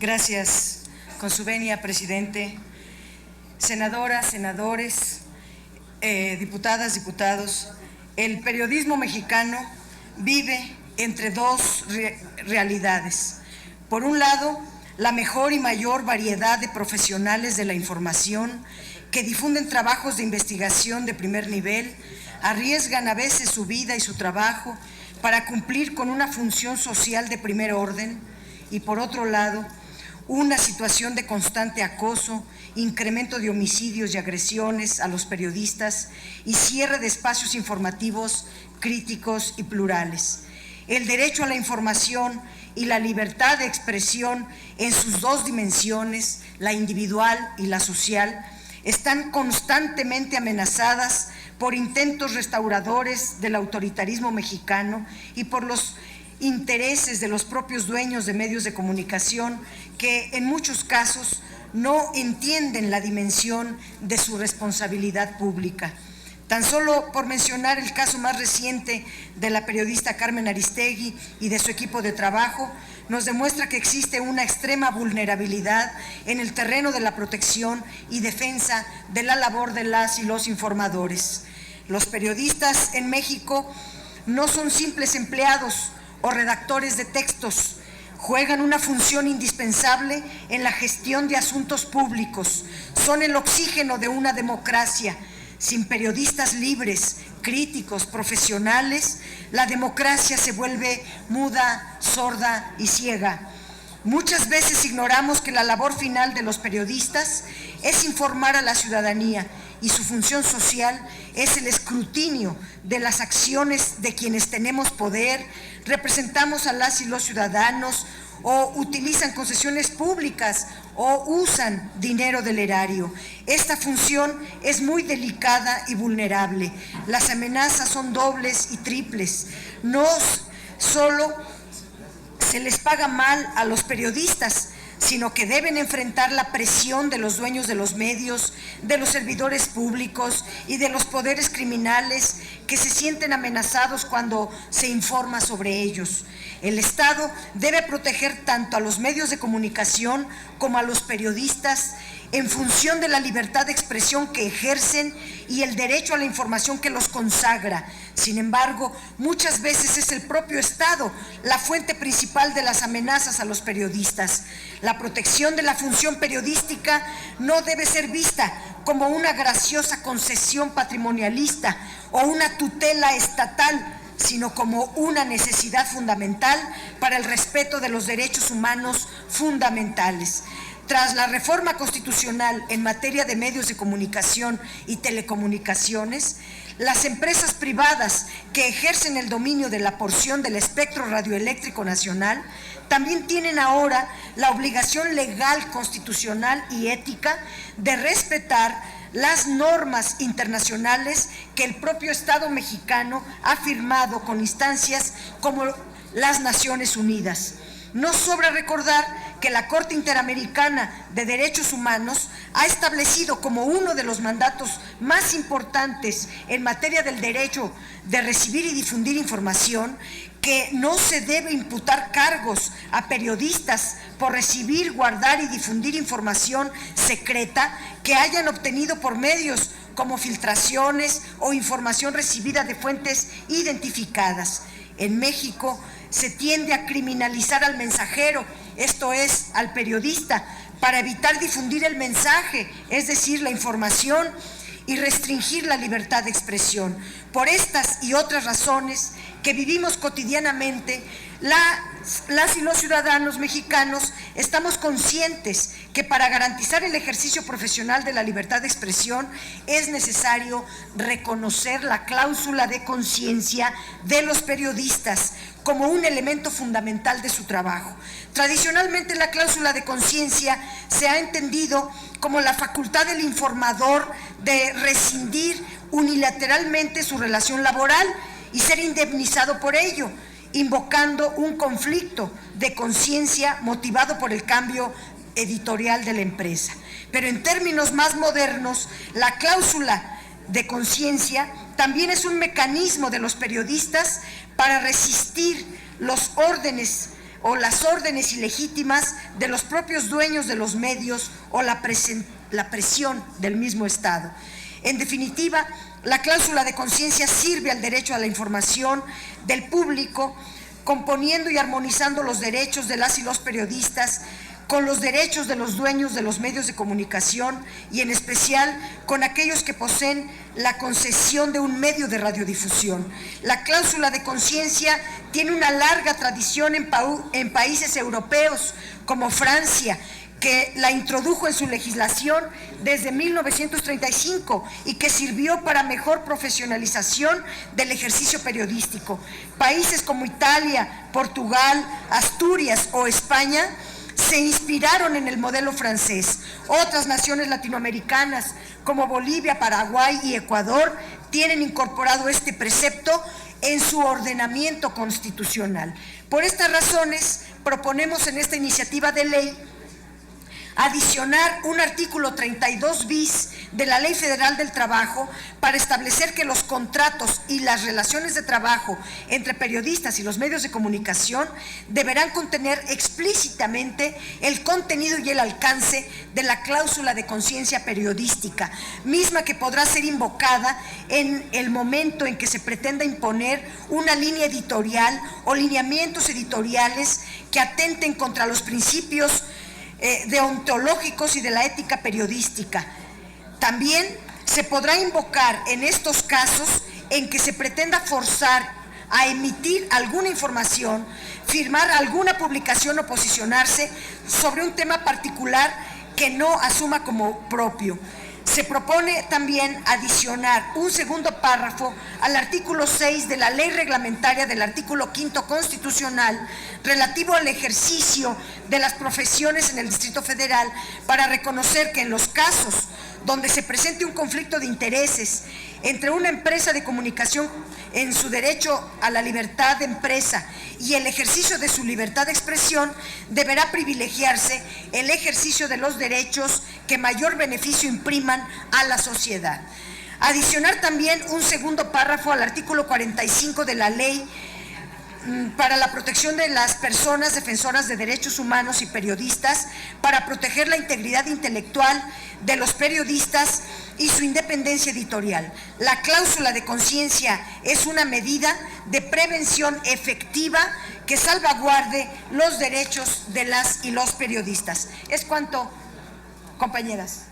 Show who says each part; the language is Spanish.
Speaker 1: Gracias, con su venia, presidente. Senadoras, senadores, diputadas, diputados, el periodismo mexicano vive entre dos realidades. Por un lado, la mejor y mayor variedad de profesionales de la información que difunden trabajos de investigación de primer nivel, arriesgan a veces su vida y su trabajo para cumplir con una función social de primer orden, y por otro lado, una situación de constante acoso, incremento de homicidios y agresiones a los periodistas y cierre de espacios informativos críticos y plurales. El derecho a la información y la libertad de expresión en sus dos dimensiones, la individual y la social, están constantemente amenazadas por intentos restauradores del autoritarismo mexicano y por los intereses de los propios dueños de medios de comunicación que en muchos casos no entienden la dimensión de su responsabilidad pública. Tan solo por mencionar el caso más reciente de la periodista Carmen Aristegui y de su equipo de trabajo, nos demuestra que existe una extrema vulnerabilidad en el terreno de la protección y defensa de la labor de las y los informadores. Los periodistas en México no son simples empleados o redactores de textos, juegan una función indispensable en la gestión de asuntos públicos, son el oxígeno de una democracia. Sin periodistas libres, críticos, profesionales, la democracia se vuelve muda, sorda y ciega. Muchas veces ignoramos que la labor final de los periodistas es informar a la ciudadanía y su función social es el escrutinio de las acciones de quienes tenemos poder, representamos a las y los ciudadanos o utilizan concesiones públicas o usan dinero del erario. Esta función es muy delicada y vulnerable. Las amenazas son dobles y triples. No solo se les paga mal a los periodistas, sino que deben enfrentar la presión de los dueños de los medios, de los servidores públicos y de los poderes criminales que se sienten amenazados cuando se informa sobre ellos. El Estado debe proteger tanto a los medios de comunicación como a los periodistas en función de la libertad de expresión que ejercen y el derecho a la información que los consagra. Sin embargo, muchas veces es el propio Estado la fuente principal de las amenazas a los periodistas. La protección de la función periodística no debe ser vista como una graciosa concesión patrimonialista o una tutela estatal, sino como una necesidad fundamental para el respeto de los derechos humanos fundamentales. Tras la reforma constitucional en materia de medios de comunicación y telecomunicaciones, las empresas privadas que ejercen el dominio de la porción del espectro radioeléctrico nacional también tienen ahora la obligación legal, constitucional y ética de respetar las normas internacionales que el propio Estado mexicano ha firmado con instancias como las Naciones Unidas. No sobra recordar que la Corte Interamericana de Derechos Humanos ha establecido como uno de los mandatos más importantes en materia del derecho de recibir y difundir información que no se debe imputar cargos a periodistas por recibir, guardar y difundir información secreta que hayan obtenido por medios como filtraciones o información recibida de fuentes identificadas. En México se tiende a criminalizar al mensajero, esto es, al periodista, para evitar difundir el mensaje, es decir, la información, y restringir la libertad de expresión. Por estas y otras razones que vivimos cotidianamente, las y los ciudadanos mexicanos estamos conscientes que para garantizar el ejercicio profesional de la libertad de expresión es necesario reconocer la cláusula de conciencia de los periodistas como un elemento fundamental de su trabajo. Tradicionalmente, la cláusula de conciencia se ha entendido como la facultad del informador de rescindir unilateralmente su relación laboral y ser indemnizado por ello, invocando un conflicto de conciencia motivado por el cambio editorial de la empresa. Pero en términos más modernos, la cláusula de conciencia también es un mecanismo de los periodistas para resistir los órdenes o las órdenes ilegítimas de los propios dueños de los medios o la presión del mismo Estado. En definitiva, la cláusula de conciencia sirve al derecho a la información del público, componiendo y armonizando los derechos de las y los periodistas con los derechos de los dueños de los medios de comunicación y en especial con aquellos que poseen la concesión de un medio de radiodifusión. La cláusula de conciencia tiene una larga tradición en países europeos como Francia, que la introdujo en su legislación desde 1935 y que sirvió para mejor profesionalización del ejercicio periodístico. Países como Italia, Portugal, Asturias o España se inspiraron en el modelo francés. Otras naciones latinoamericanas como Bolivia, Paraguay y Ecuador tienen incorporado este precepto en su ordenamiento constitucional. Por estas razones, proponemos en esta iniciativa de ley adicionar un artículo 32 bis de la Ley Federal del Trabajo para establecer que los contratos y las relaciones de trabajo entre periodistas y los medios de comunicación deberán contener explícitamente el contenido y el alcance de la cláusula de conciencia periodística, misma que podrá ser invocada en el momento en que se pretenda imponer una línea editorial o lineamientos editoriales que atenten contra los principios deontológicos y de la ética periodística. También se podrá invocar en estos casos en que se pretenda forzar a emitir alguna información, firmar alguna publicación o posicionarse sobre un tema particular que no asuma como propio. Se propone también adicionar un segundo párrafo al artículo 6 de la Ley Reglamentaria del artículo 5 constitucional relativo al ejercicio de las profesiones en el Distrito Federal para reconocer que en los casos donde se presente un conflicto de intereses entre una empresa de comunicación en su derecho a la libertad de empresa y el ejercicio de su libertad de expresión, deberá privilegiarse el ejercicio de los derechos que mayor beneficio impriman a la sociedad. Adicionar también un segundo párrafo al artículo 45 de la Ley para la protección de las personas defensoras de derechos humanos y periodistas, para proteger la integridad intelectual de los periodistas y su independencia editorial. La cláusula de conciencia es una medida de prevención efectiva que salvaguarde los derechos de las y los periodistas. Es cuanto, compañeras.